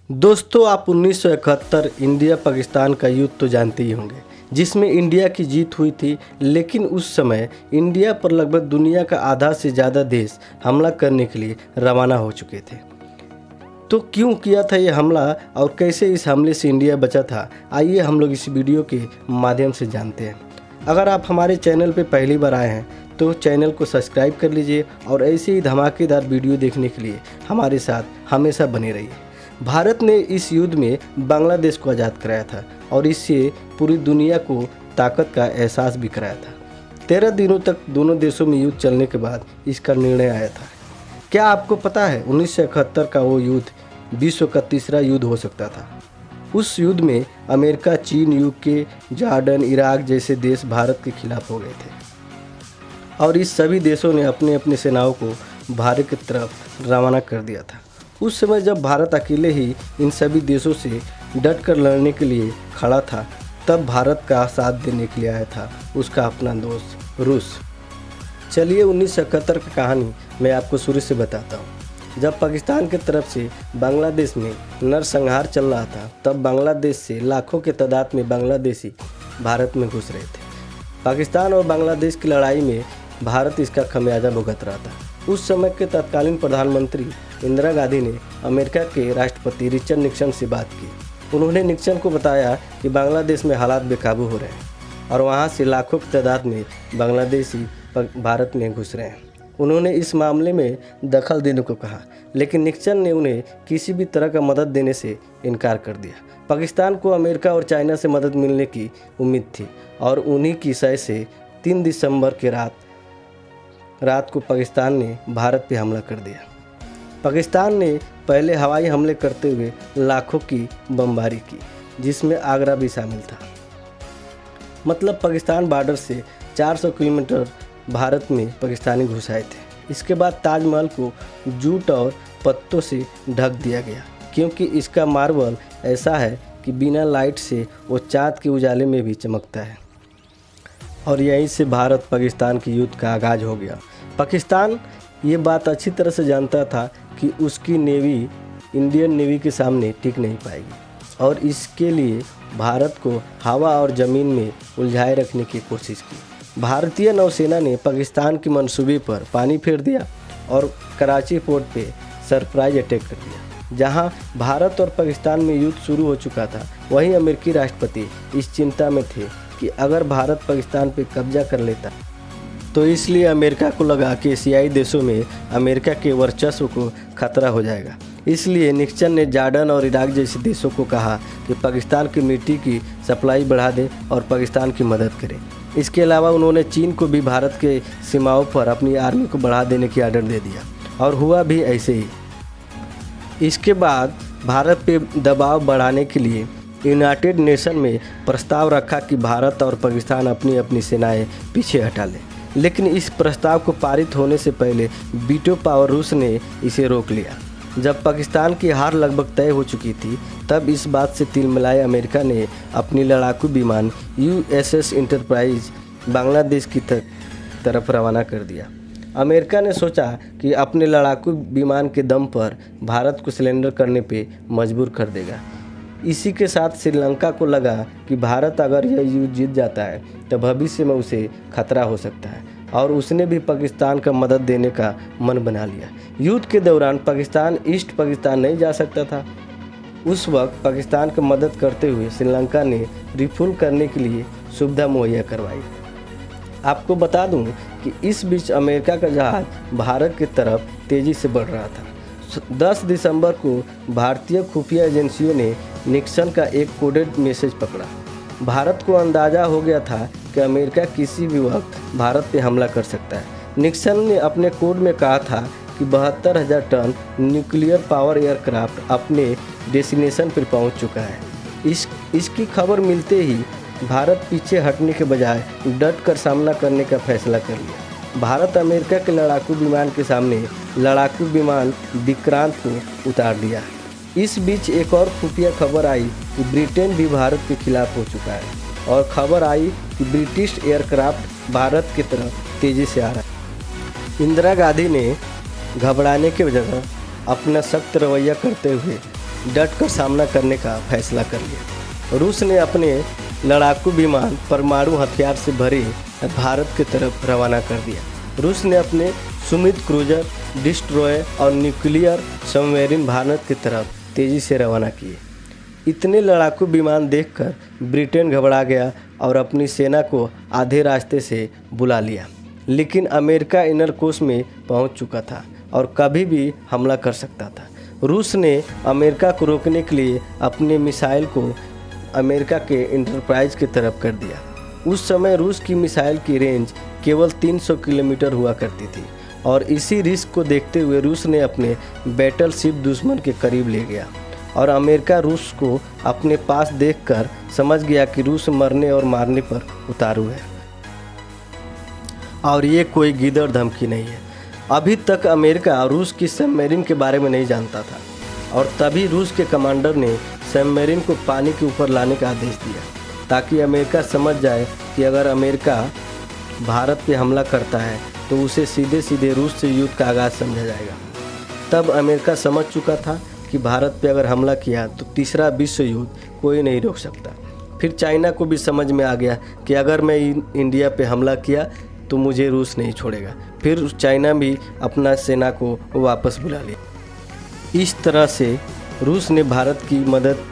दोस्तों, आप 1971 इंडिया पाकिस्तान का युद्ध तो जानते ही होंगे, जिसमें इंडिया की जीत हुई थी। लेकिन उस समय इंडिया पर लगभग दुनिया का आधा से ज़्यादा देश हमला करने के लिए रवाना हो चुके थे। तो क्यों किया था ये हमला और कैसे इस हमले से इंडिया बचा था, आइए हम लोग इस वीडियो के माध्यम से जानते हैं। अगर आप हमारे चैनल पर पहली बार आए हैं तो चैनल को सब्सक्राइब कर लीजिए और ऐसे ही धमाकेदार वीडियो देखने के लिए हमारे साथ हमेशा बने रहिए। भारत ने इस युद्ध में बांग्लादेश को आज़ाद कराया था और इससे पूरी दुनिया को ताकत का एहसास भी कराया था। 13 दिनों तक दोनों देशों में युद्ध चलने के बाद इसका निर्णय आया था। क्या आपको पता है 1971 का वो युद्ध विश्व का तीसरा युद्ध हो सकता था। उस युद्ध में अमेरिका, चीन, यूके, जॉर्डन, इराक जैसे देश भारत के खिलाफ हो गए थे और इस सभी देशों ने अपने अपने सेनाओं को भारत की तरफ रवाना कर दिया था। उस समय जब भारत अकेले ही इन सभी देशों से डट कर लड़ने के लिए खड़ा था, तब भारत का साथ देने के लिए आया था उसका अपना दोस्त रूस। चलिए 1971 की कहानी मैं आपको शुरू से बताता हूँ। जब पाकिस्तान की तरफ से बांग्लादेश में नरसंहार चल रहा था, तब बांग्लादेश से लाखों के तादाद में बांग्लादेशी भारत में घुस रहे थे। पाकिस्तान और बांग्लादेश की लड़ाई में भारत इसका खमियाजा भुगत रहा था। उस समय के तत्कालीन प्रधानमंत्री इंदिरा गांधी ने अमेरिका के राष्ट्रपति रिचर्ड निक्सन से बात की। उन्होंने निक्सन को बताया कि बांग्लादेश में हालात बेकाबू हो रहे हैं और वहां से लाखों की तादाद में बांग्लादेशी भारत में घुस रहे हैं। उन्होंने इस मामले में दखल देने को कहा, लेकिन निक्सन ने उन्हें किसी भी तरह का मदद देने से इनकार कर दिया। पाकिस्तान को अमेरिका और चाइना से मदद मिलने की उम्मीद थी और उन्हीं की सय से 3 दिसंबर के रात को पाकिस्तान ने भारत पर हमला कर दिया। पाकिस्तान ने पहले हवाई हमले करते हुए लाखों की बमबारी की, जिसमें आगरा भी शामिल था। मतलब पाकिस्तान बॉर्डर से 400 किलोमीटर भारत में पाकिस्तानी घुस आए थे। इसके बाद ताजमहल को जूट और पत्तों से ढक दिया गया, क्योंकि इसका मार्बल ऐसा है कि बिना लाइट से वो चाँद के उजाले में भी चमकता है। और यहीं से भारत पाकिस्तान के युद्ध का आगाज़ हो गया। पाकिस्तान ये बात अच्छी तरह से जानता था कि उसकी नेवी इंडियन नेवी के सामने टिक नहीं पाएगी और इसके लिए भारत को हवा और ज़मीन में उलझाए रखने की कोशिश की। भारतीय नौसेना ने पाकिस्तान के मंसूबे पर पानी फेर दिया और कराची पोर्ट पे सरप्राइज अटैक कर दिया। जहां भारत और पाकिस्तान में युद्ध शुरू हो चुका था, वहीं अमेरिकी राष्ट्रपति इस चिंता में थे कि अगर भारत पाकिस्तान पर कब्जा कर लेता तो इसलिए अमेरिका को लगा कि एशियाई देशों में अमेरिका के वर्चस्व को खतरा हो जाएगा। इसलिए निक्सन ने जॉर्डन और इराक जैसे देशों को कहा कि पाकिस्तान की मिट्टी की सप्लाई बढ़ा दें और पाकिस्तान की मदद करें। इसके अलावा उन्होंने चीन को भी भारत के सीमाओं पर अपनी आर्मी को बढ़ा देने की आर्डर दे दिया और हुआ भी ऐसे ही। इसके बाद भारत पे दबाव बढ़ाने के लिए यूनाइटेड नेशन में प्रस्ताव रखा कि भारत और पाकिस्तान अपनी अपनी सेनाएं पीछे हटा लें। लेकिन इस प्रस्ताव को पारित होने से पहले वीटो पावर रूस ने इसे रोक लिया। जब पाकिस्तान की हार लगभग तय हो चुकी थी, तब इस बात से तिलमिलाए अमेरिका ने अपनी लड़ाकू विमान USS इंटरप्राइज बांग्लादेश की तरफ रवाना कर दिया। अमेरिका ने सोचा कि अपने लड़ाकू विमान के दम पर भारत को सरेंडर करने पे मजबूर कर देगा। इसी के साथ श्रीलंका को लगा कि भारत अगर यह युद्ध जीत जाता है तो भविष्य में उसे खतरा हो सकता है और उसने भी पाकिस्तान का मदद देने का मन बना लिया। युद्ध के दौरान पाकिस्तान ईस्ट पाकिस्तान नहीं जा सकता था। उस वक्त पाकिस्तान की मदद करते हुए श्रीलंका ने रिफुल करने के लिए सुविधा मुहैया करवाई। आपको बता दूं कि इस बीच अमेरिका का जहाज़ भारत की तरफ तेज़ी से बढ़ रहा था। 10 दिसंबर को भारतीय खुफिया एजेंसियों ने निक्सन का एक कोडेड मैसेज पकड़ा। भारत को अंदाज़ा हो गया था कि अमेरिका किसी भी वक्त भारत पर हमला कर सकता है। निक्सन ने अपने कोड में कहा था कि 72,000 टन न्यूक्लियर पावर एयरक्राफ्ट अपने डेस्टिनेशन पर पहुंच चुका है। इसकी खबर मिलते ही भारत पीछे हटने के बजाय डट कर सामना करने का फैसला कर लिया। भारत अमेरिका के लड़ाकू विमान के सामने लड़ाकू विमान विक्रांत को उतार दिया। इस बीच एक और खुफिया खबर आई कि ब्रिटेन भी भारत के खिलाफ हो चुका है और खबर आई कि ब्रिटिश एयरक्राफ्ट भारत की तरफ तेज़ी से आ रहा है। इंदिरा गांधी ने घबराने के बजाय अपना सख्त रवैया करते हुए डटकर सामना करने का फैसला कर लिया। रूस ने अपने लड़ाकू विमान परमाणु हथियार से भरे भारत की तरफ रवाना कर दिया। रूस ने अपने सुमित क्रूजर, डिस्ट्रॉयर और न्यूक्लियर सबमरीन भारत की तरफ तेज़ी से रवाना किए। इतने लड़ाकू विमान देखकर ब्रिटेन घबरा गया और अपनी सेना को आधे रास्ते से बुला लिया। लेकिन अमेरिका इनर कोर्स में पहुंच चुका था और कभी भी हमला कर सकता था। रूस ने अमेरिका को रोकने के लिए अपने मिसाइल को अमेरिका के इंटरप्राइज की तरफ कर दिया। उस समय रूस की मिसाइल की रेंज केवल 300 किलोमीटर हुआ करती थी और इसी रिस्क को देखते हुए रूस ने अपने बैटलशिप दुश्मन के करीब ले गया और अमेरिका रूस को अपने पास देखकर समझ गया कि रूस मरने और मारने पर उतारू है और ये कोई गीदड़ धमकी नहीं है। अभी तक अमेरिका रूस की सबमरीन के बारे में नहीं जानता था और तभी रूस के कमांडर ने सबमरीन को पानी के ऊपर लाने का आदेश दिया ताकि अमेरिका समझ जाए कि अगर अमेरिका भारत पे हमला करता है तो उसे सीधे सीधे रूस से युद्ध का आगाज़ समझा जाएगा। तब अमेरिका समझ चुका था कि भारत पे अगर हमला किया तो तीसरा विश्व युद्ध कोई नहीं रोक सकता। फिर चाइना को भी समझ में आ गया कि अगर मैं इंडिया पे हमला किया तो मुझे रूस नहीं छोड़ेगा। फिर चाइना भी अपना सेना को वापस बुला लिया। इस तरह से रूस ने भारत की मदद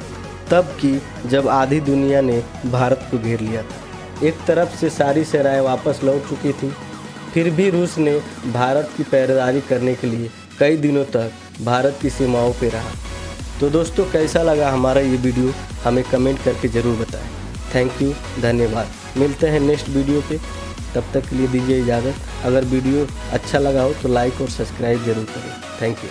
तब की जब आधी दुनिया ने भारत को घेर लिया था। एक तरफ से सारी सेनाएं वापस लौट चुकी थी, फिर भी रूस ने भारत की पहरेदारी करने के लिए कई दिनों तक भारत की सीमाओं पर रहा। तो दोस्तों, कैसा लगा हमारा ये वीडियो हमें कमेंट करके ज़रूर बताएं। थैंक यू, धन्यवाद। मिलते हैं नेक्स्ट वीडियो पे, तब तक के लिए दीजिए इजाज़त। अगर वीडियो अच्छा लगा हो तो लाइक और सब्सक्राइब जरूर करें। Thank you.